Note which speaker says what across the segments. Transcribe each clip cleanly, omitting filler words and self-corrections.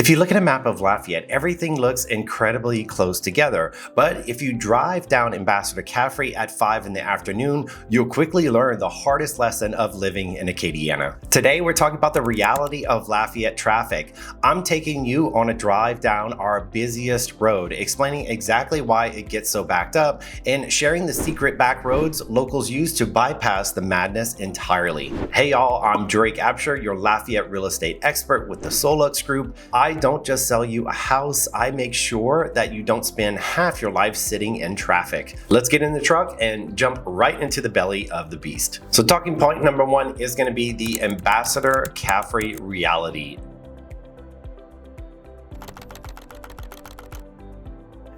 Speaker 1: If you look at a map of Lafayette, everything looks incredibly close together. But if you drive down Ambassador Caffery at 5 in the afternoon, you'll quickly learn the hardest lesson of living in Acadiana. Today, we're talking about the reality of Lafayette traffic. I'm taking you on a drive down our busiest road, explaining exactly why it gets so backed up and sharing the secret back roads locals use to bypass the madness entirely. Hey y'all, I'm Drake Abshire, your Lafayette real estate expert with the Solux Group. I don't just sell you a house, I make sure that you don't spend half your life sitting in traffic. Let's get in the truck and jump right into the belly of the beast. So talking point number one is going to be the Ambassador Caffery reality.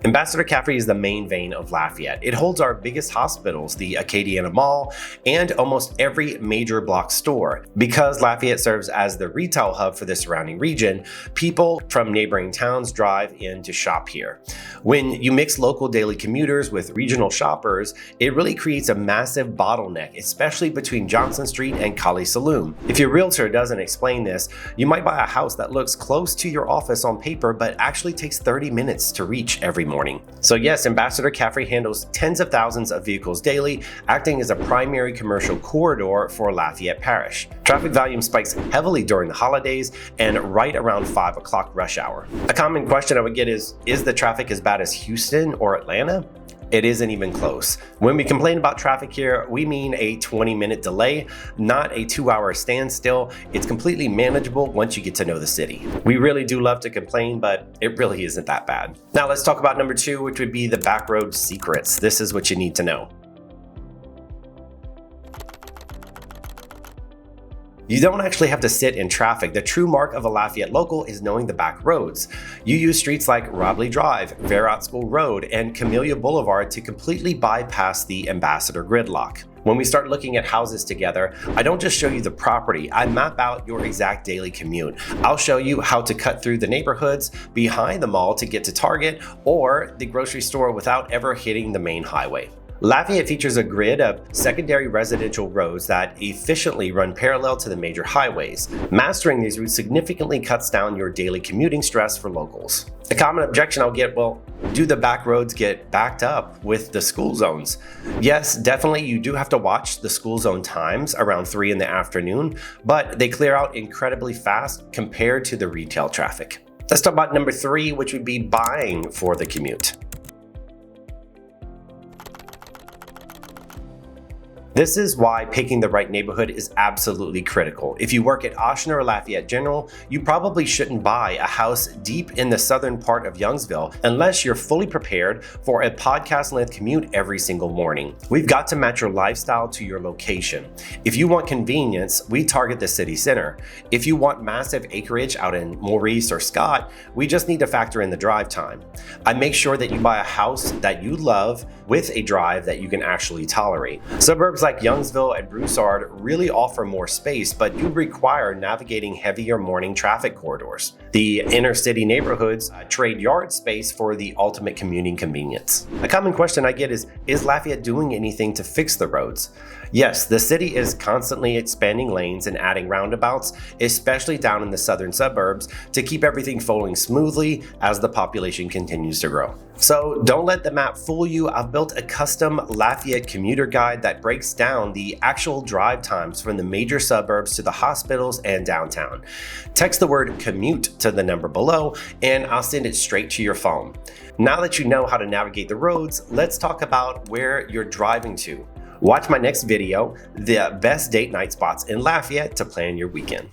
Speaker 1: Ambassador Caffery is the main vein of Lafayette. It holds our biggest hospitals, the Acadiana Mall, and almost every major block store. Because Lafayette serves as the retail hub for the surrounding region, people from neighboring towns drive in to shop here. When you mix local daily commuters with regional shoppers, it really creates a massive bottleneck, especially between Johnston Street and Kaliste Saloom. If your realtor doesn't explain this, you might buy a house that looks close to your office on paper, but actually takes 30 minutes to reach every morning. So yes, Ambassador Caffery handles tens of thousands of vehicles daily, acting as a primary commercial corridor for Lafayette Parish. Traffic volume spikes heavily during the holidays and right around 5 o'clock rush hour. A common question I would get is the traffic as bad as Houston or Atlanta? It isn't even close. When we complain about traffic here, we mean a 20-minute delay, not a 2-hour standstill. It's completely manageable once you get to know the city. We really do love to complain, but it really isn't that bad. Now let's talk about number two, which would be the back road secrets. This is what you need to know. You don't actually have to sit in traffic. The true mark of a Lafayette local is knowing the back roads. You use streets like Robley Drive, Verot School Road, and Camellia Boulevard to completely bypass the Ambassador Gridlock. When we start looking at houses together, I don't just show you the property, I map out your exact daily commute. I'll show you how to cut through the neighborhoods behind the mall to get to Target or the grocery store without ever hitting the main highway. Lafayette features a grid of secondary residential roads that efficiently run parallel to the major highways. Mastering these routes significantly cuts down your daily commuting stress for locals. A common objection I'll get, well, do the back roads get backed up with the school zones? Yes, definitely you do have to watch the school zone times around 3 in the afternoon, but they clear out incredibly fast compared to the retail traffic. Let's talk about number 3, which would be buying for the commute. This is why picking the right neighborhood is absolutely critical. If you work at Oshner or Lafayette General, you probably shouldn't buy a house deep in the southern part of Youngsville unless you're fully prepared for a podcast-length commute every single morning. We've got to match your lifestyle to your location. If you want convenience, we target the city center. If you want massive acreage out in Maurice or Scott, we just need to factor in the drive time. I make sure that you buy a house that you love with a drive that you can actually tolerate. Suburbs like Youngsville and Broussard really offer more space, but do require navigating heavier morning traffic corridors. The inner city neighborhoods trade yard space for the ultimate commuting convenience. A common question I get is Lafayette doing anything to fix the roads? Yes, the city is constantly expanding lanes and adding roundabouts, especially down in the southern suburbs, to keep everything flowing smoothly as the population continues to grow. So don't let the map fool you. I've built a custom Lafayette commuter guide that breaks down the actual drive times from the major suburbs to the hospitals and downtown. Text the word commute to the number below and I'll send it straight to your phone. Now that you know how to navigate the roads, let's talk about where you're driving to. Watch my next video, the best date night spots in Lafayette to plan your weekend.